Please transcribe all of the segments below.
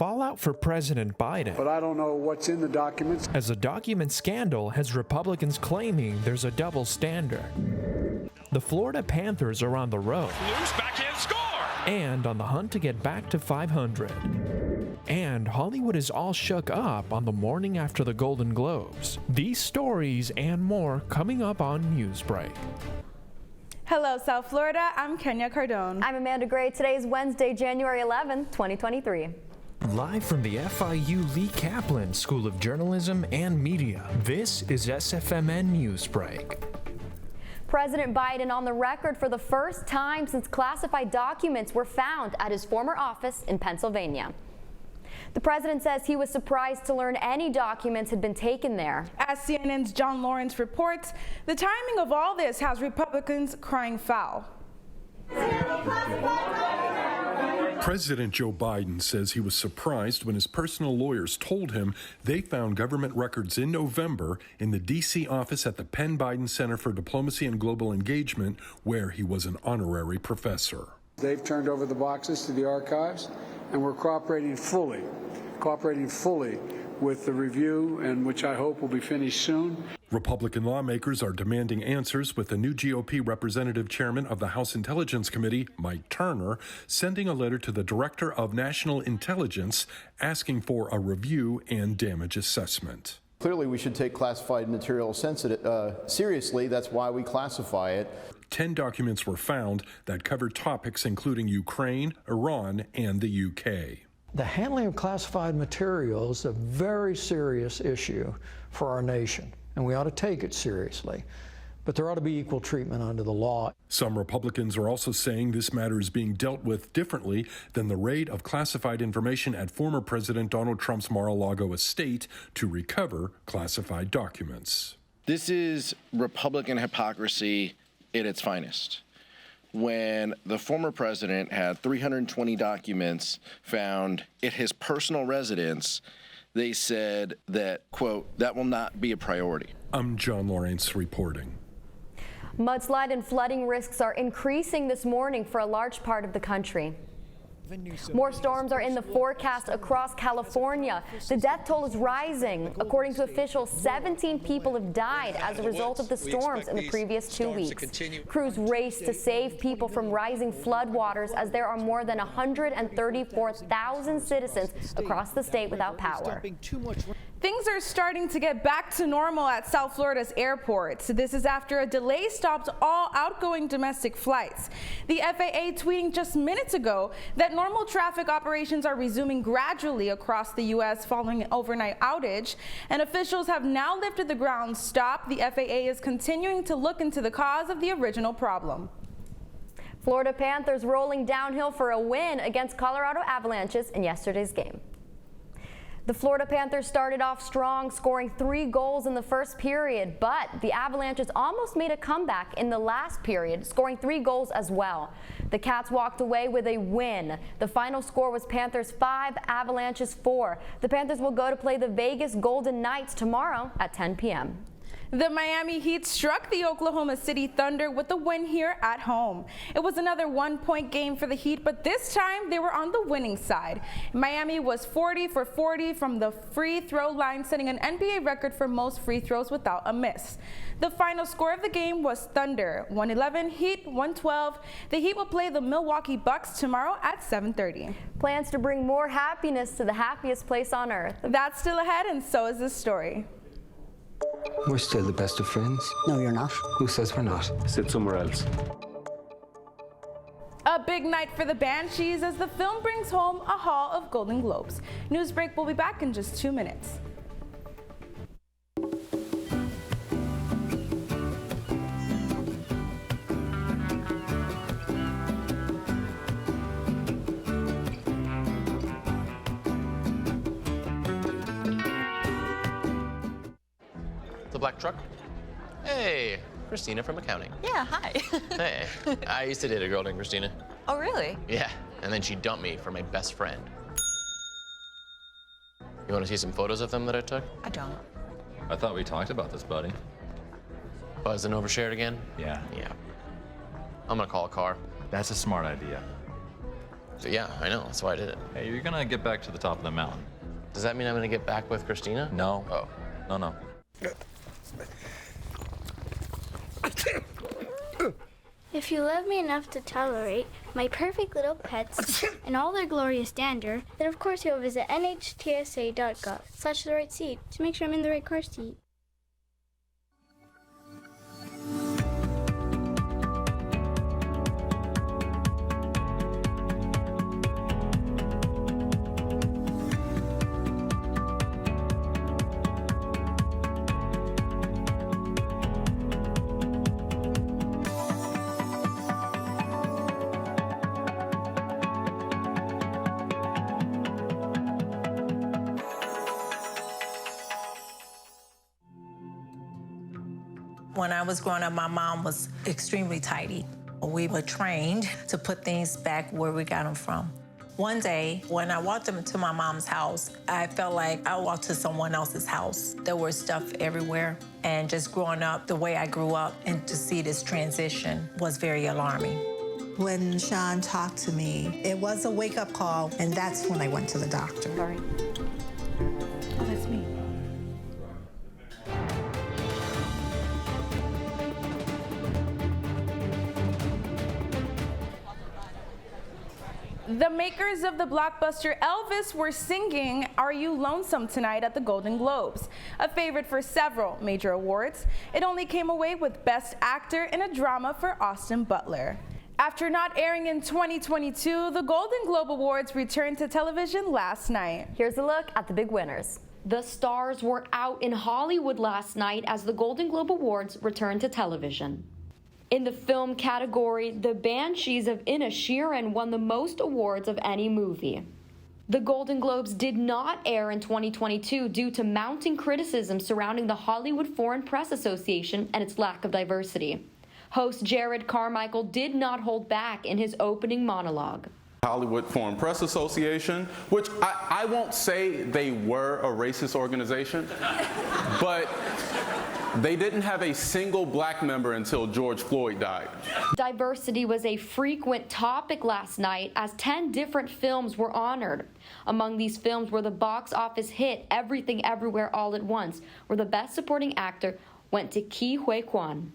fallout for President Biden. But I don't know what's in the documents. As a document scandal has Republicans claiming there's a double standard. The Florida Panthers are on the road. Loose backhand score! And on the hunt to get back to 500. And Hollywood is all shook up on the morning after the Golden Globes. These stories and more coming up on Newsbreak. Hello, South Florida. I'm Kenya Cardone. I'm Amanda Gray. Today is Wednesday, January 11th, 2023. Live from the FIU Lee Kaplan School of Journalism and Media, this is SFMN Newsbreak. President Biden on the record for the first time since classified documents were found at his former office in Pennsylvania. The president says he was surprised to learn any documents had been taken there. As CNN's John Lawrence reports, the timing of all this has Republicans crying foul. President Joe Biden says he was surprised when his personal lawyers told him they found government records in November in the D.C. office at the Penn Biden Center for Diplomacy and Global Engagement, where he was an honorary professor. They've turned over the boxes to the archives, and we're cooperating fully with the review, and which I hope will be finished soon. Republican lawmakers are demanding answers, with the new GOP representative chairman of the House Intelligence Committee, Mike Turner, sending a letter to the Director of National Intelligence asking for a review and damage assessment. Clearly, we should take classified material seriously. That's why we classify it. 10 documents were found that covered topics including Ukraine, Iran, and the UK. The handling of classified materials is a very serious issue for our nation, and we ought to take it seriously. But there ought to be equal treatment under the law. Some Republicans are also saying this matter is being dealt with differently than the raid of classified information at former President Donald Trump's Mar-a-Lago estate to recover classified documents. This is Republican hypocrisy at its finest. When the former president had 320 documents found at his personal residence, they said that, quote, that will not be a priority. I'm John Lawrence reporting. Mudslide and flooding risks are increasing this morning for a large part of the country. More storms are in the forecast across California. The death toll is rising. According to officials, 17 people have died as a result of the storms in the previous 2 weeks. Crews race to save people from rising floodwaters as there are more than 134,000 citizens across the state without power. Things are starting to get back to normal at South Florida's airports. This is after a delay stopped all outgoing domestic flights. The FAA tweeting just minutes ago that normal traffic operations are resuming gradually across the U.S. following an overnight outage, and officials have now lifted the ground stop. The FAA is continuing to look into the cause of the original problem. Florida Panthers rolling downhill for a win against Colorado Avalanches in yesterday's game. The Florida Panthers started off strong, scoring 3 goals in the first period, but the Avalanches almost made a comeback in the last period, scoring 3 goals as well. The Cats walked away with a win. The final score was Panthers 5, Avalanches 4. The Panthers will go to play the Vegas Golden Knights tomorrow at 10 p.m. The Miami Heat struck the Oklahoma City Thunder with a win here at home. It was another 1-point game for the Heat, but this time they were on the winning side. Miami was 40 for 40 from the free throw line, setting an NBA record for most free throws without a miss. The final score of the game was Thunder 111, Heat 112. The Heat will play the Milwaukee Bucks tomorrow at 7:30. Plans to bring more happiness to the happiest place on earth. That's still ahead, and so is this story. We're still the best of friends. No, you're not. Who says we're not? Sit somewhere else. A big night for the Banshees as the film brings home a haul of Golden Globes. Newsbreak will be back in just 2 minutes. Black truck. Hey, Christina from accounting. Yeah, hi. Hey, I used to date a girl named Christina. Oh, really? Yeah, and then she dumped me for my best friend. You want to see some photos of them that I took? I don't. I thought we talked about this, buddy. Buzzed and overshared again? Yeah. Yeah. I'm gonna call a car. That's a smart idea. Yeah, I know. That's why I did it. Hey, you're gonna get back to the top of the mountain. Does that mean I'm gonna get back with Christina? No. Oh. No. If you love me enough to tolerate my perfect little pets and all their glorious dander, then of course you'll visit nhtsa.gov/the right seat to make sure I'm in the right car seat. When I was growing up, my mom was extremely tidy. We were trained to put things back where we got them from. One day, when I walked into my mom's house, I felt like I walked to someone else's house. There was stuff everywhere, and just growing up the way I grew up and to see this transition was very alarming. When Sean talked to me, it was a wake-up call, and that's when I went to the doctor. Sorry. Oh, that's me. The makers of the blockbuster Elvis were singing Are You Lonesome tonight at the Golden Globes, a favorite for several major awards. It only came away with Best Actor in a Drama for Austin Butler. After not airing in 2022, the Golden Globe Awards returned to television last night. Here's a look at the big winners. The stars were out in Hollywood last night as the Golden Globe Awards returned to television. In the film category, The Banshees of Inisherin won the most awards of any movie. The Golden Globes did not air in 2022 due to mounting criticism surrounding the Hollywood Foreign Press Association and its lack of diversity. Host Jared Carmichael did not hold back in his opening monologue. Hollywood Foreign Press Association, which I won't say they were a racist organization, but they didn't have a single black member until George Floyd died. Diversity was a frequent topic last night as 10 different films were honored. Among these films were the box office hit Everything Everywhere All at Once, where the Best Supporting Actor went to Ke Huy Quan.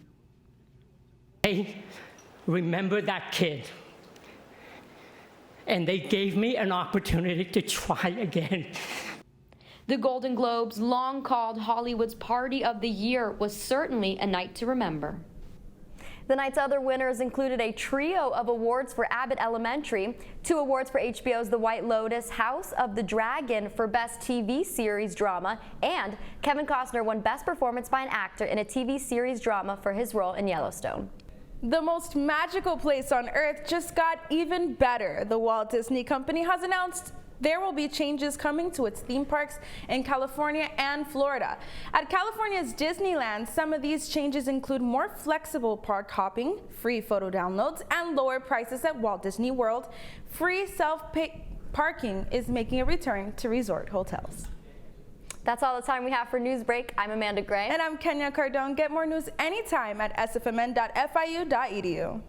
I remember that kid, and they gave me an opportunity to try again. The Golden Globes, long called Hollywood's Party of the Year, was certainly a night to remember. The night's other winners included a trio of awards for Abbott Elementary, 2 awards for HBO's The White Lotus, House of the Dragon for Best TV Series Drama, and Kevin Costner won Best Performance by an Actor in a TV Series Drama for his role in Yellowstone. The most magical place on Earth just got even better. The Walt Disney Company has announced there will be changes coming to its theme parks in California and Florida. At California's Disneyland, some of these changes include more flexible park hopping, free photo downloads, and lower prices at Walt Disney World. Free self-pay parking is making a return to resort hotels. That's all the time we have for Newsbreak. I'm Amanda Gray. And I'm Kenya Cardone. Get more news anytime at sfmn.fiu.edu.